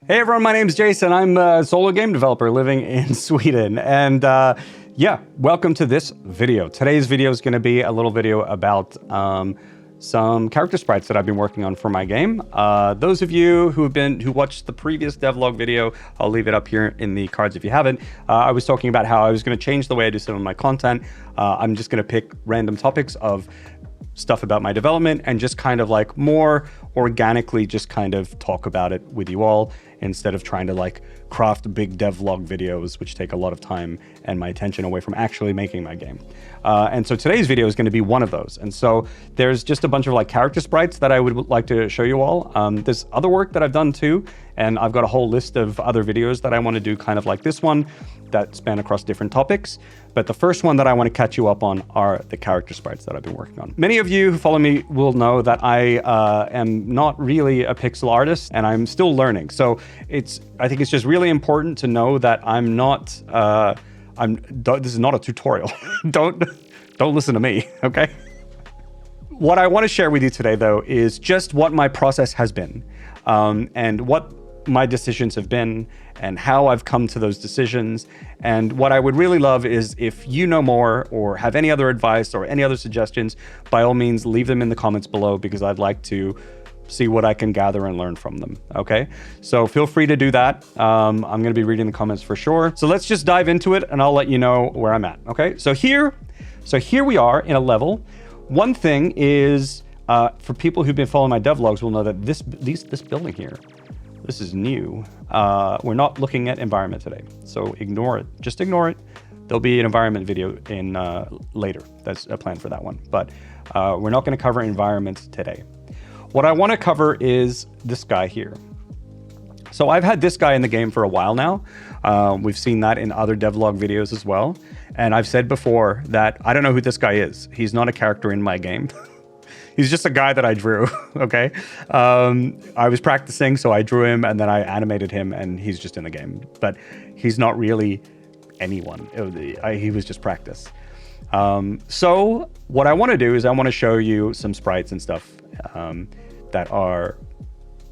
Hey everyone, my name's Jason. I'm a solo game developer living in Sweden. And yeah, welcome to this video. Today's video is going to be a little video about some character sprites that I've been working on for my game. Those of you who watched the previous devlog video, I'll leave it up here in the cards if you haven't. I was talking about how I was going to change the way I do some of my content. I'm just going to pick random topics of stuff about my development and just kind of like more organically just kind of talk about it with you all instead of trying to like craft big devlog videos, which take a lot of time and my attention away from actually making my game. And so today's video is going to be one of those. And so there's just a bunch of like character sprites that I would like to show you all. There's other work that I've done too. And I've got a whole list of other videos that I want to do kind of like this one that span across different topics. But the first one that I want to catch you up on are the character sprites that I've been working on. Many of you who follow me will know that I am not really a pixel artist and I'm still learning. So I think it's just really important to know that I'm not, this is not a tutorial. Don't listen to me, okay? What I want to share with you today though is just what my process has been and what my decisions have been and how I've come to those decisions. And what I would really love is if you know more or have any other advice or any other suggestions, by all means, leave them in the comments below because I'd like to see what I can gather and learn from them, okay? So feel free to do that. I'm gonna be reading the comments for sure. So let's just dive into it and I'll let you know where I'm at, okay? So here we are in a level. One thing is, for people who've been following my devlogs will know that this building here, this is new. We're not looking at environment today, so ignore it. Just ignore it. There'll be an environment video in later. That's a plan for that one. But we're not going to cover environment today. What I want to cover is this guy here. So I've had this guy in the game for a while now. We've seen that in other devlog videos as well. And I've said before that I don't know who this guy is. He's not a character in my game. He's just a guy that I drew, okay? I was practicing, so I drew him, and then I animated him, and he's just in the game. But he's not really anyone. He was just practice. So what I want to do is I want to show you some sprites and stuff that are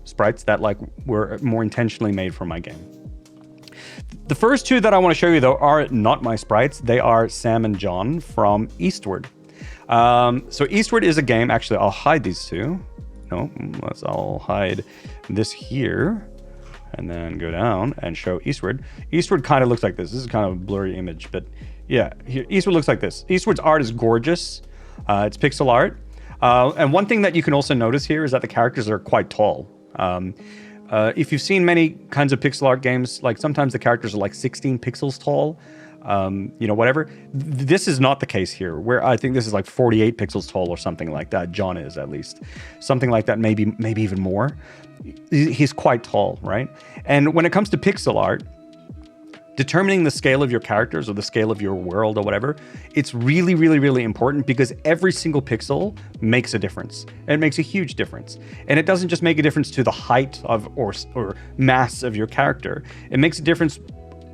sprites that like were more intentionally made for my game. The first two that I want to show you, though, are not my sprites. They are Sam and John from Eastward. So Eastward is a game. Actually, I'll hide these two. No, I'll hide this here and then go down and show Eastward. Eastward kind of looks like this. This is kind of a blurry image, but yeah, here, Eastward looks like this. Eastward's art is gorgeous. It's pixel art. And one thing that you can also notice here is that the characters are quite tall. If you've seen many kinds of pixel art games, like sometimes the characters are like 16 pixels tall. You know, whatever. This is not the case here, where I think this is like 48 pixels tall or something like that. John is, at least. Something like that, maybe even more. He's quite tall, right? And when it comes to pixel art, determining the scale of your characters or the scale of your world or whatever, it's really, really, really important because every single pixel makes a difference. And it makes a huge difference. And it doesn't just make a difference to the height of or mass of your character. It makes a difference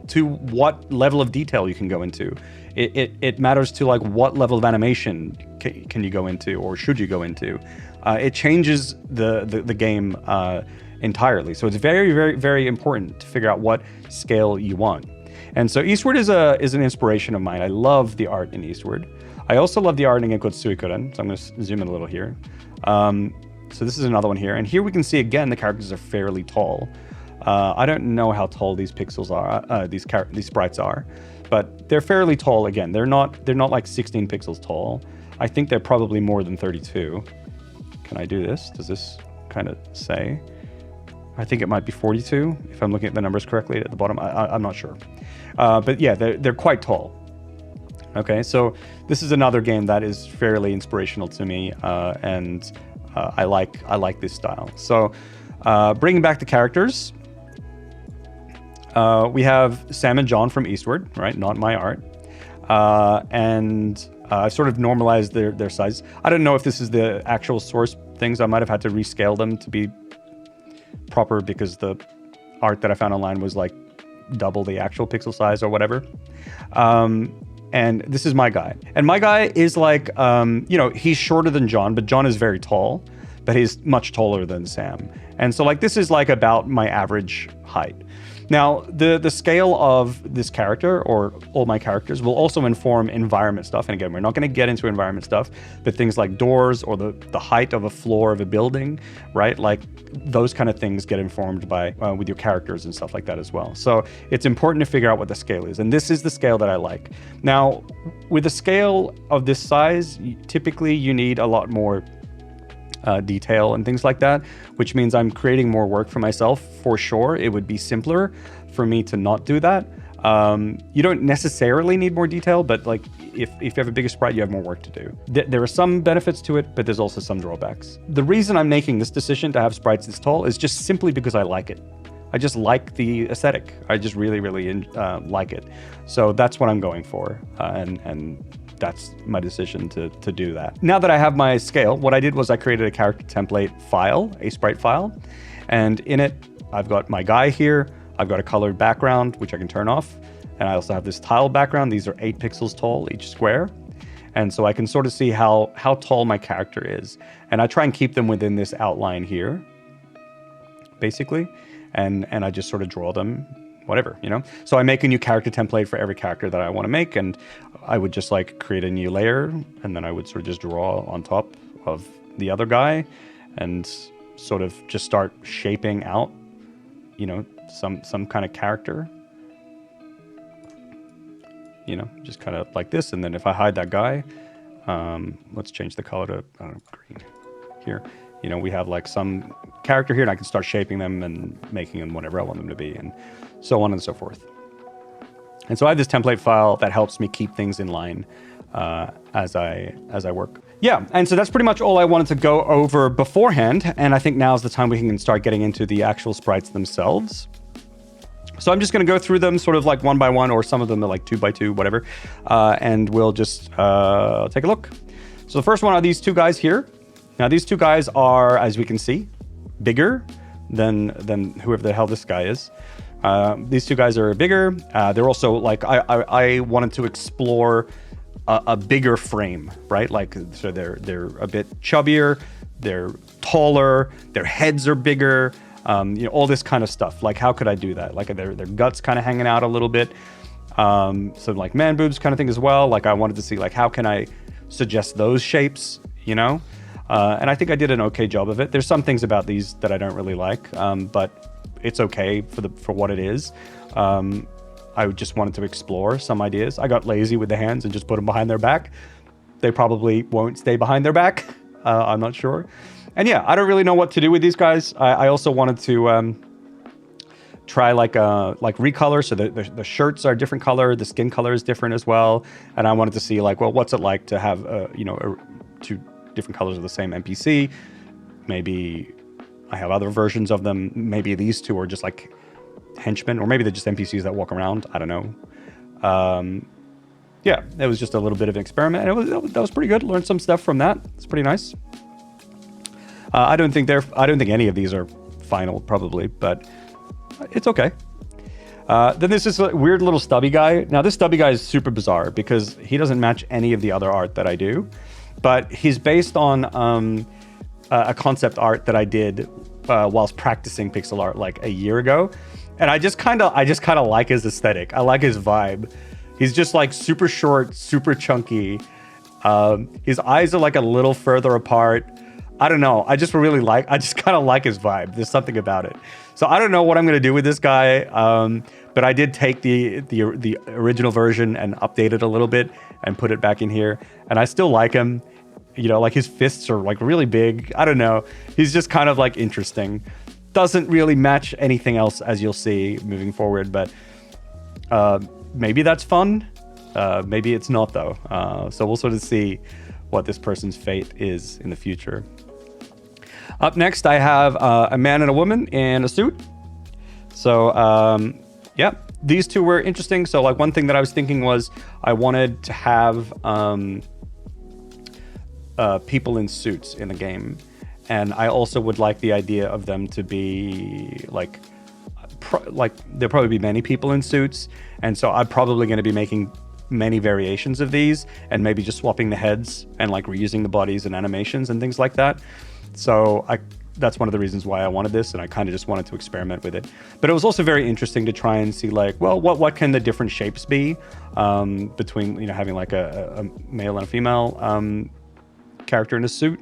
to what level of detail you can go into. It matters to like what level of animation can you go into or should you go into. It changes the game entirely. So it's very, very, very important to figure out what scale you want. And so Eastward is an inspiration of mine. I love the art in Eastward. I also love the art in Suikoden. So I'm going to zoom in a little here. So this is another one here. And here we can see again the characters are fairly tall. I don't know how tall these pixels are, these sprites are, but they're fairly tall. Again, they're not like 16 pixels tall. I think they're probably more than 32. Can I do this? Does this kind of say? I think it might be 42 if I'm looking at the numbers correctly at the bottom. I'm not sure, but yeah, they're quite tall. Okay, so this is another game that is fairly inspirational to me, and I like this style. So bringing back the characters. We have Sam and John from Eastward, right? Not my art. And I've sort of normalized their size. I don't know if this is the actual source things. I might have had to rescale them to be proper because the art that I found online was like double the actual pixel size or whatever. And this is my guy. And my guy is like, you know, he's shorter than John, but John is very tall. but he's much taller than Sam. And so like this is like about my average height. Now, the scale of this character, or all my characters, will also inform environment stuff. And again, we're not going to get into environment stuff, but things like doors or the height of a floor of a building, right? Like those kind of things get informed by with your characters and stuff like that as well. So it's important to figure out what the scale is. And this is the scale that I like. Now, with a scale of this size, typically you need a lot more detail and things like that, which means I'm creating more work for myself. For sure, it would be simpler for me to not do that. You don't necessarily need more detail, but like if you have a bigger sprite, you have more work to do. There are some benefits to it, but there's also some drawbacks. The reason I'm making this decision to have sprites this tall is just simply because I like it. I just like the aesthetic. I just really like it. So that's what I'm going for, and that's my decision to do that. Now that I have my scale, what I did was I created a character template file, a sprite file, and in it, I've got my guy here. I've got a colored background, which I can turn off. And I also have this tile background. These are 8 pixels tall, each square. And so I can sort of see how tall my character is. And I try and keep them within this outline here, basically. And I just sort of draw them, whatever, you know? So I make a new character template for every character that I want to make, and I would just like create a new layer, and then I would sort of just draw on top of the other guy and sort of just start shaping out, you know, some kind of character, you know, just kind of like this. And then if I hide that guy, let's change the color to green here. You know, we have like some character here, and I can start shaping them and making them whatever I want them to be, and so on and so forth. And so I have this template file that helps me keep things in line as I work. Yeah, and so that's pretty much all I wanted to go over beforehand, and I think now is the time we can start getting into the actual sprites themselves. So I'm just going to go through them sort of like one by one, or some of them are like 2 by 2, whatever, and we'll just take a look. So the first one are these 2 guys here. Now these 2 guys are, as we can see, bigger than whoever the hell this guy is. These 2 guys are bigger. They're also like, I wanted to explore a bigger frame, right? Like, so they're a bit chubbier, they're taller, their heads are bigger, you know, all this kind of stuff. Like, how could I do that? Like, their guts kind of hanging out a little bit. So like man boobs kind of thing as well. Like, I wanted to see like, how can I suggest those shapes, you know? And I think I did an okay job of it. There's some things about these that I don't really like, but it's okay for what it is. I just wanted to explore some ideas. I got lazy with the hands and just put them behind their back. They probably won't stay behind their back. I'm not sure. And yeah, I don't really know what to do with these guys. I also wanted to try like recolor. So the shirts are a different color. The skin color is different as well. And I wanted to see like, well, what's it like to have, you know, 2 different colors of the same NPC. Maybe I have other versions of them. Maybe these 2 are just like henchmen, or maybe they're just NPCs that walk around. I don't know. Yeah, it was just a little bit of an experiment, and that was pretty good. Learned some stuff from that. It's pretty nice. I don't think any of these are final, probably, but it's okay. Then there's this weird little stubby guy. Now this stubby guy is super bizarre because he doesn't match any of the other art that I do, but he's based on a concept art that I did whilst practicing pixel art like a year ago. And I just kind of like his aesthetic. I like his vibe. He's just like super short, super chunky. His eyes are like a little further apart. I don't know. I just kind of like his vibe. There's something about it. So I don't know what I'm going to do with this guy. But I did take the original version and update it a little bit and put it back in here. And I still like him. You know, like his fists are like really big. I don't know. He's just kind of like interesting. Doesn't really match anything else, as you'll see moving forward. But maybe that's fun. Maybe it's not, though. So we'll sort of see what this person's fate is in the future. Up next, I have a man and a woman in a suit. So, yeah, these 2 were interesting. So, like, one thing that I was thinking was I wanted to have people in suits in the game. And I also would like the idea of them to be, like, there'll probably be many people in suits. And so I'm probably going to be making many variations of these and maybe just swapping the heads and, like, reusing the bodies and animations and things like that. So that's one of the reasons why I wanted this, and I kind of just wanted to experiment with it. But it was also very interesting to try and see like, well, what can the different shapes be between, you know, having like a male and a female character in a suit.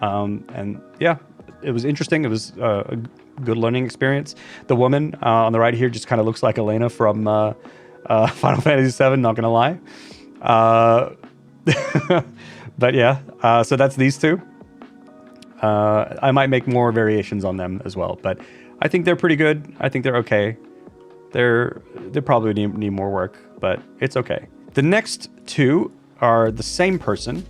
And yeah, it was interesting. It was a good learning experience. The woman on the right here just kind of looks like Elena from Final Fantasy VII, not gonna lie. But yeah, so that's these two. I might make more variations on them as well, but I think they're pretty good. I think they're okay. They probably need more work, but it's okay. The next two are the same person.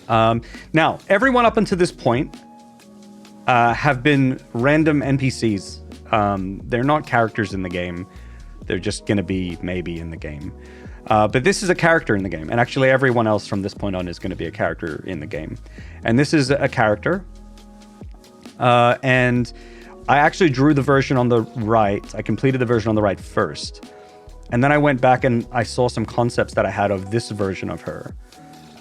Now, everyone up until this point have been random NPCs. They're not characters in the game. They're just going to be maybe in the game. But this is a character in the game. And actually everyone else from this point on is going to be a character in the game. And this is a character. And I actually drew the version on the right. I completed the version on the right first. And then I went back and I saw some concepts that I had of this version of her.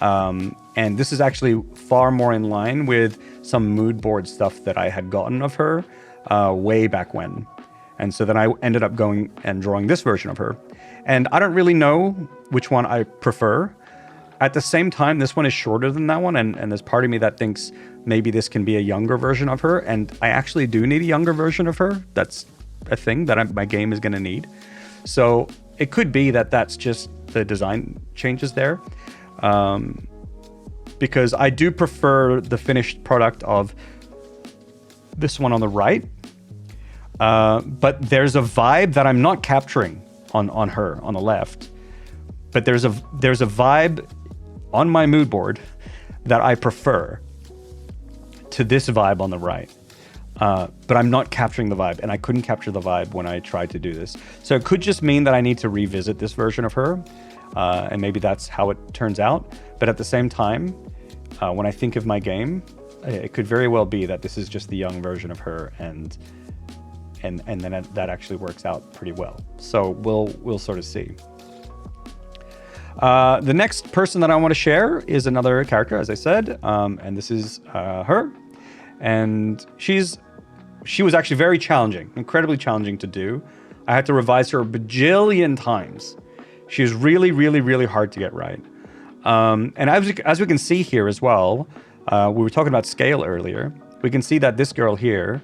And this is actually far more in line with some mood board stuff that I had gotten of her way back when. And so then I ended up going and drawing this version of her. And I don't really know which one I prefer. At the same time, this one is shorter than that one. And there's part of me that thinks maybe this can be a younger version of her. And I actually do need a younger version of her. That's a thing that my game is going to need. So it could be that that's just the design changes there. Because I do prefer the finished product of this one on the right. But there's a vibe that I'm not capturing on her on the left. But there's a vibe on my mood board that I prefer to this vibe on the right. But I'm not capturing the vibe, and I couldn't capture the vibe when I tried to do this. So it could just mean that I need to revisit this version of her, and maybe that's how it turns out. But at the same time, when I think of my game, it could very well be that this is just the young version of her, and then that actually works out pretty well. So we'll sort of see. The next person that I want to share is another character, as I said, and this is her. And she was actually very challenging, incredibly challenging to do. I had to revise her a bajillion times. She was really, really, really hard to get right. And as we can see here as well, we were talking about scale earlier. We can see that this girl here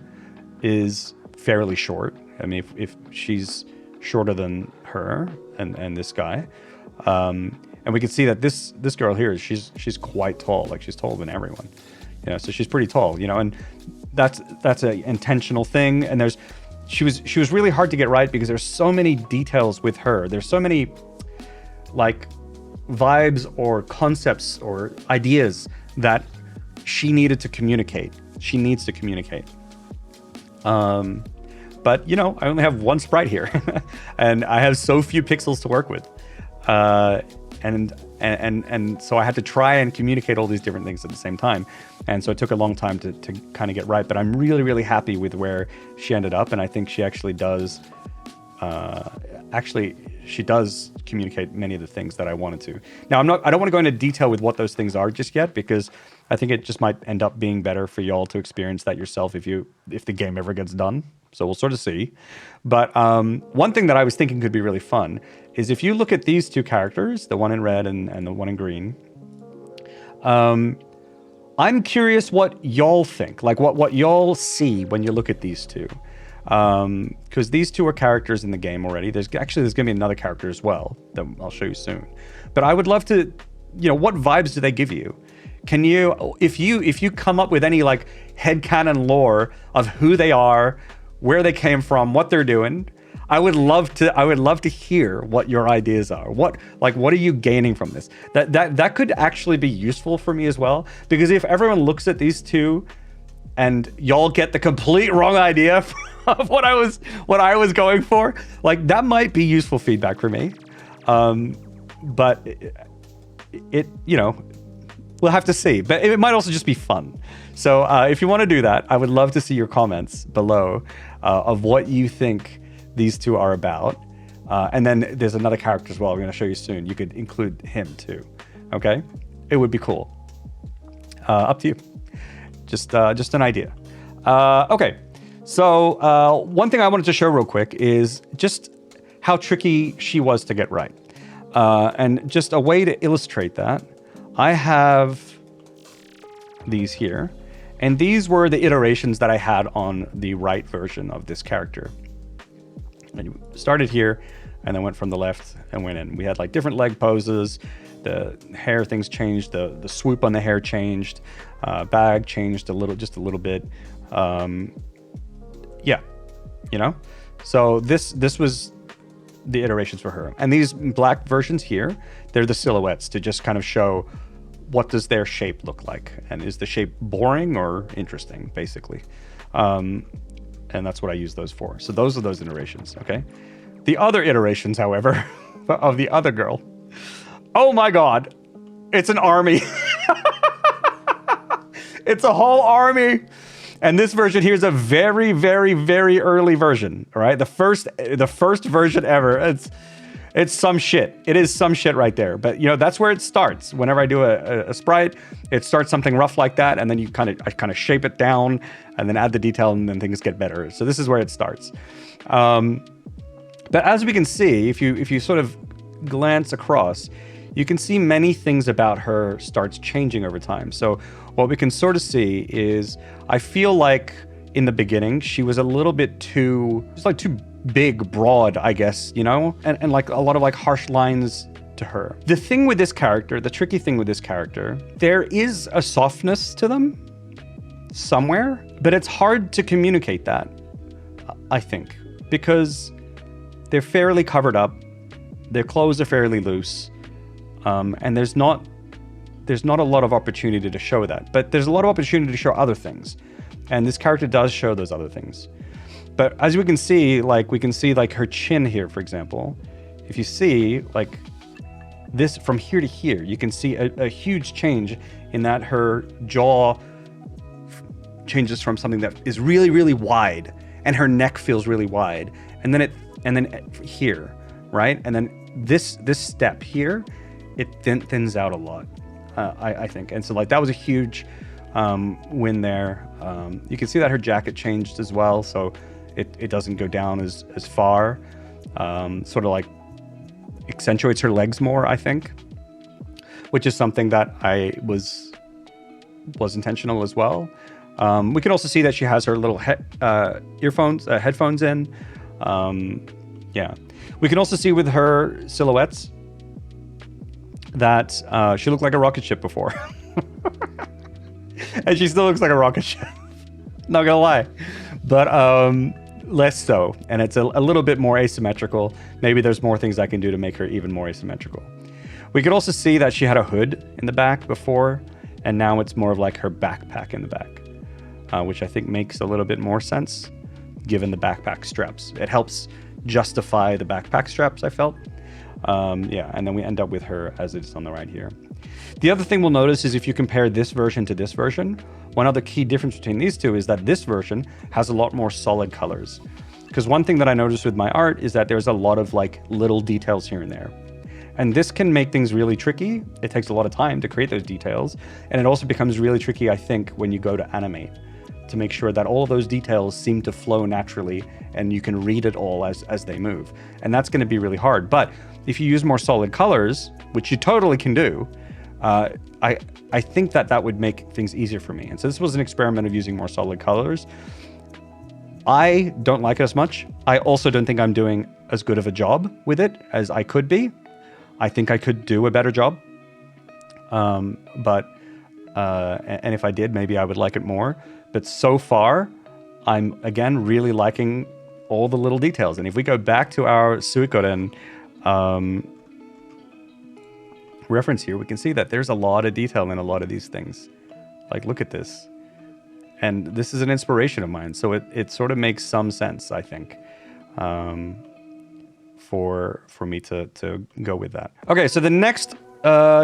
is fairly short. I mean, if she's shorter than her and this guy, and we can see that this girl here, she's quite tall. Like, she's taller than everyone. You know, so she's pretty tall. You know, and that's an intentional thing. And she was really hard to get right because there's so many details with her. There's so many like vibes or concepts or ideas that she needed to communicate. She needs to communicate. But you know, I only have one sprite here, and I have so few pixels to work with, and so I had to try and communicate all these different things at the same time, and so it took a long time to kind of get right. But I'm really, really happy with where she ended up, and I think she actually does. She does communicate many of the things that I wanted to. Now, I don't want to go into detail with what those things are just yet, because I think it just might end up being better for y'all to experience that yourself if the game ever gets done. So we'll sort of see. But one thing that I was thinking could be really fun is if you look at these two characters, the one in red and the one in green, I'm curious what y'all think, like what y'all see when you look at these two. Because these two are characters in the game already. There's going to be another character as well that I'll show you soon. But I would love to, you know, what vibes do they give you? Can you, if you come up with any like headcanon lore of who they are, where they came from, what they're doing, I would love to hear what your ideas are. What are you gaining from this? That could actually be useful for me as well, because if everyone looks at these two and y'all get the complete wrong idea of what I was going for, like, that might be useful feedback for me. But it you know, we'll have to see. But it might also just be fun. So if you want to do that, I would love to see your comments below of what you think these two are about. And then there's another character as well I'm going to show you soon. You could include him too. Okay? It would be cool. Up to you. Just an idea. Okay, so one thing I wanted to show real quick is just how tricky she was to get right. And just a way to illustrate that, I have these here. And these were the iterations that I had on the right version of this character. And started here and then went from the left and went in. We had like different leg poses, the hair things changed, the swoop on the hair changed, bag changed just a little bit. Yeah, you know? So this was the iterations for her. And these black versions here, they're the silhouettes to just kind of show what does their shape look like? And is the shape boring or interesting, basically? And that's what I use those for. So those are those iterations, okay? The other iterations, however, of the other girl, oh my God, it's an army. It's a whole army. And this version here is a very, very, very early version, all right? The first version ever. It's some shit. It is some shit right there. But, you know, that's where it starts. Whenever I do a sprite, it starts something rough like that, and then I kind of shape it down, and then add the detail, and then things get better. So this is where it starts. But as we can see, if you sort of glance across, you can see many things about her starts changing over time. So what we can sort of see is, I feel like in the beginning, she was a little bit too big, broad, I guess, you know, and like a lot of like harsh lines to her. The thing with this character, the tricky thing with this character, there is a softness to them somewhere, but it's hard to communicate that, I think, because they're fairly covered up, their clothes are fairly loose, and there's not a lot of opportunity to show that, but there's a lot of opportunity to show other things, and this character does show those other things. But as we can see, like her chin here, for example. If you see like this from here to here, you can see a huge change in that her jaw changes from something that is really, really wide, and her neck feels really wide, and then here, right? And then this step here, it thins out a lot, I think. And so like that was a huge win there. You can see that her jacket changed as well, so it doesn't go down as far, sort of like accentuates her legs more, I think, which is something that was intentional as well. We can also see that she has her little headphones in. Yeah, we can also see with her silhouettes that she looked like a rocket ship before. And she still looks like a rocket ship. Not gonna lie, but less so, and it's a little bit more asymmetrical. Maybe there's more things I can do to make her even more asymmetrical. We could also see that she had a hood in the back before, and now it's more of like her backpack in the back, which I think makes a little bit more sense given the backpack straps. It helps justify the backpack straps, I felt. Yeah, and then we end up with her as it's on the right here. The other thing we'll notice is if you compare this version to this version, one other key difference between these two is that this version has a lot more solid colors. Because one thing that I noticed with my art is that there's a lot of like little details here and there. And this can make things really tricky. It takes a lot of time to create those details. And it also becomes really tricky, I think, when you go to animate, to make sure that all of those details seem to flow naturally and you can read it all as they move. And that's going to be really hard. But if you use more solid colors, which you totally can do, I think that would make things easier for me. And so this was an experiment of using more solid colors. I don't like it as much. I also don't think I'm doing as good of a job with it as I could be. I think I could do a better job. And if I did, maybe I would like it more. But so far, I'm, again, really liking all the little details. And if we go back to our Suikoden reference here, we can see that there's a lot of detail in a lot of these things. Like, look at this. And this is an inspiration of mine. So it sort of makes some sense, I think, for me to go with that. Okay, so the next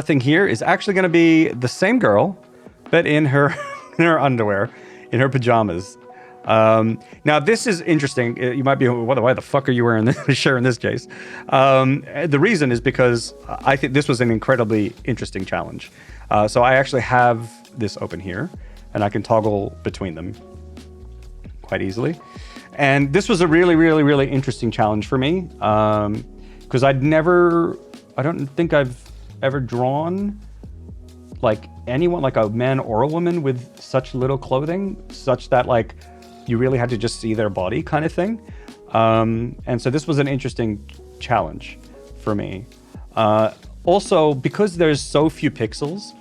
thing here is actually going to be the same girl, but in her in her underwear, in her pajamas. Now this is interesting. You might be, why the fuck are you wearing this, sharing this, Jace? The reason is because I think this was an incredibly interesting challenge. So I actually have this open here. and I can toggle between them quite easily. And this was a really, really, really interesting challenge for me, because I don't think I've ever drawn like anyone, like a man or a woman with such little clothing, such that like you really had to just see their body kind of thing. And so this was an interesting challenge for me. Also, because there's so few pixels,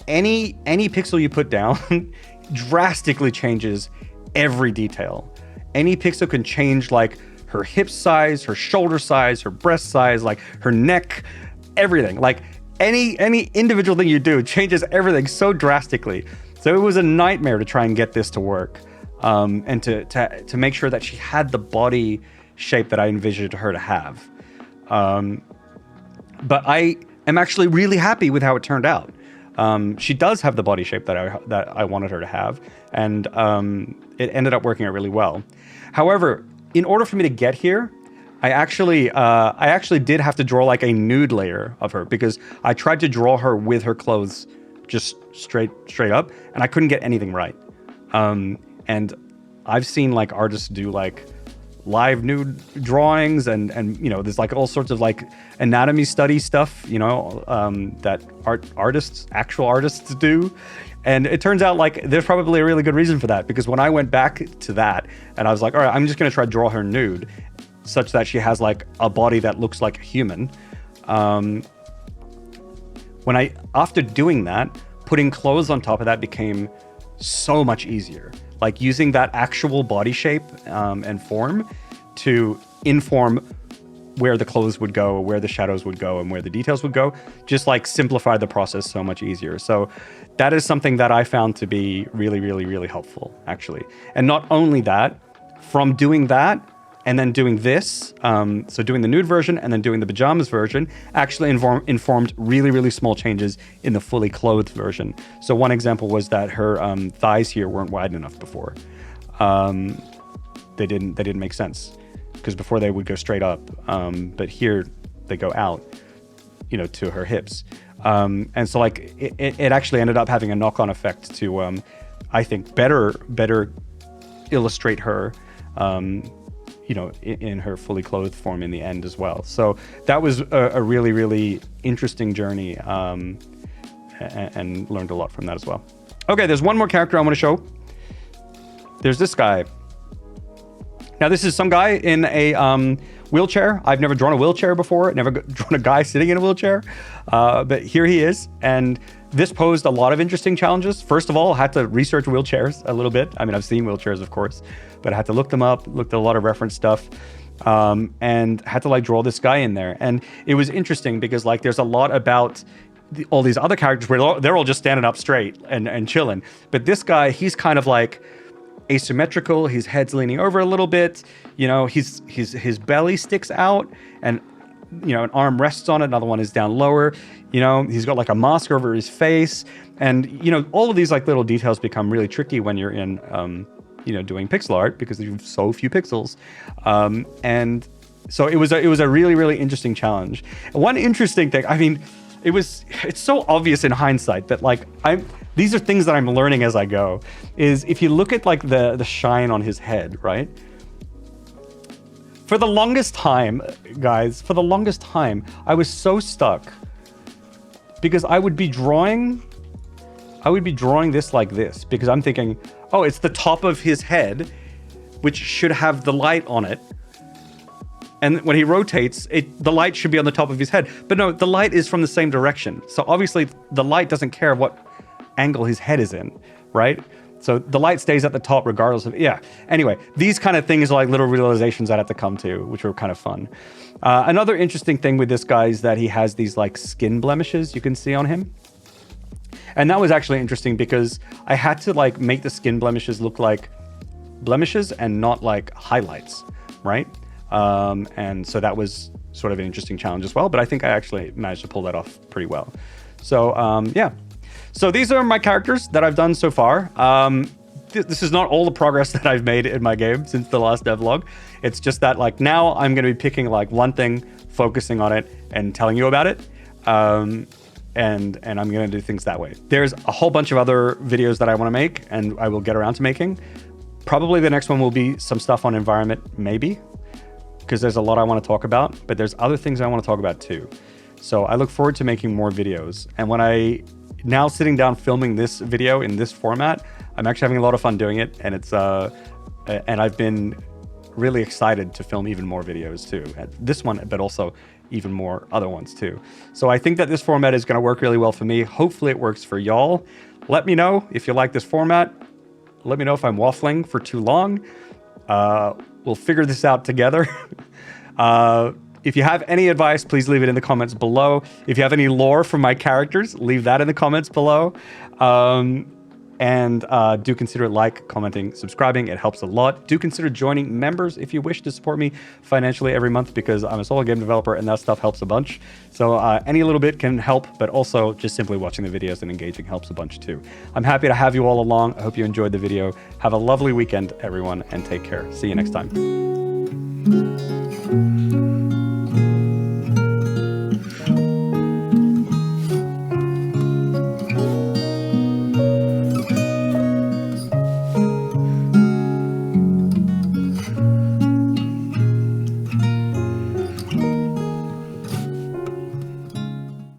any pixel you put down drastically changes every detail. Any pixel can change like her hip size, her shoulder size, her breast size, like her neck, everything. Like any individual thing you do changes everything so drastically. So it was a nightmare to try and get this to work, and to make sure that she had the body shape that I envisioned her to have. But I am actually really happy with how it turned out. She does have the body shape that I wanted her to have, and it ended up working out really well. However, in order for me to get here, I actually did have to draw like a nude layer of her, because I tried to draw her with her clothes just straight up, and I couldn't get anything right. And I've seen like artists do like live nude drawings, and you know, there's like all sorts of like anatomy study stuff, you know, that actual artists do. And it turns out like there's probably a really good reason for that, because when I went back to that and I was like, all right, I'm just gonna try to draw her nude such that she has like a body that looks like a human. After doing that, putting clothes on top of that became so much easier. Like using that actual body shape and form to inform where the clothes would go, where the shadows would go, and where the details would go, just like simplified the process so much easier. So that is something that I found to be really, really, really helpful, actually. And not only that, from doing that and then doing this, so doing the nude version and then doing the pajamas version, actually informed really, really small changes in the fully clothed version. So one example was that her thighs here weren't wide enough before. They didn't make sense, because before they would go straight up, but here they go out, you know, to her hips. And so like it actually ended up having a knock-on effect to, I think, better illustrate her, you know, in her fully clothed form in the end as well. So that was a really, really interesting journey, and learned a lot from that as well. Okay, there's one more character I want to show. There's this guy. Now, this is some guy in a wheelchair. I've never drawn a wheelchair before, never drawn a guy sitting in a wheelchair, but here he is. And this posed a lot of interesting challenges. First of all, I had to research wheelchairs a little bit. I mean, I've seen wheelchairs, of course, but I had to look them up, looked at a lot of reference stuff, and had to like draw this guy in there. And it was interesting because like there's a lot about all these other characters where they're all just standing up straight and chilling. But this guy, he's kind of like asymmetrical. His head's leaning over a little bit. You know, his belly sticks out, and you know, an arm rests on it, another one is down lower. You know, he's got like a mask over his face, and you know, all of these like little details become really tricky when you're in you know, doing pixel art, because you have so few pixels. And so it was a really, really interesting challenge. One interesting thing, I mean, it's so obvious in hindsight that like these are things that I'm learning as I go, is if you look at like the shine on his head, right? For the longest time, guys, I was so stuck, because I would be drawing this like this, because I'm thinking, oh, it's the top of his head, which should have the light on it. And when he rotates, the light should be on the top of his head. But no, the light is from the same direction. So obviously the light doesn't care what angle his head is in, right? So the light stays at the top regardless of, yeah. Anyway, these kind of things are like little realizations I had to come to, which were kind of fun. Another interesting thing with this guy is that he has these like skin blemishes you can see on him. And that was actually interesting because I had to like make the skin blemishes look like blemishes and not like highlights, right? And so that was sort of an interesting challenge as well, but I think I actually managed to pull that off pretty well. So yeah. So these are my characters that I've done so far. This is not all the progress that I've made in my game since the last devlog. It's just that like now I'm going to be picking like one thing, focusing on it and telling you about it. and I'm gonna do things that way. There's a whole bunch of other videos that I want to make, and I will get around to making. Probably the next one will be some stuff on environment, maybe, because there's a lot I want to talk about, but there's other things I want to talk about too. So I look forward to making more videos. And when now sitting down filming this video in this format, I'm actually having a lot of fun doing it, and and I've been really excited to film even more videos too. This one, but also even more other ones too. So I think that this format is going to work really well for me. Hopefully it works for y'all. Let me know if you like this format. Let me know if I'm waffling for too long. We'll figure this out together. If you have any advice, please leave it in the comments below. If you have any lore from my characters, leave that in the comments below. And do consider commenting, subscribing. It helps a lot. Do consider joining members if you wish to support me financially every month, because I'm a solo game developer and that stuff helps a bunch. So any little bit can help, but also just simply watching the videos and engaging helps a bunch too. I'm happy to have you all along. I hope you enjoyed the video. Have a lovely weekend, everyone, and take care. See you next time.